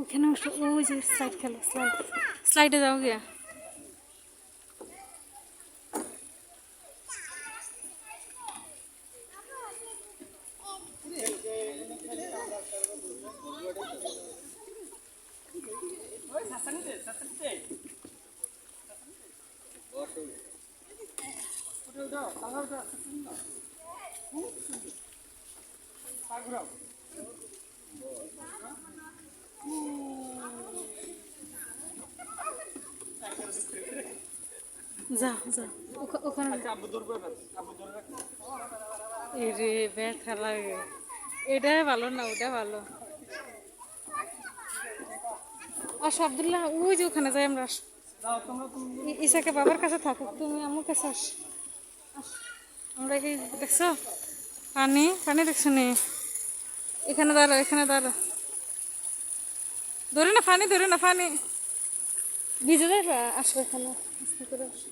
ওখানে ওই যে স্লাইড খেলো, স্লাইডে যাও গিয়া। যা যা ওখানে রে ব্যথা লাগে। এটাই ভালো না ওটা ভালো। আর আব্দুল্লাহ ওই যে ওখানে যাই আমরা। ইসাকে বাবার কাছে থাকুক, তুমি আমার কাছে আস। আমরা কি দেখছো পানি পানি দেখছো নি? এখানে দাঁড়ো, এখানে দাঁড়ো। ধরে না পানি, ধরে না পানি, ভিজে যাবে। আসো এখানে, আস্তে করে আসো।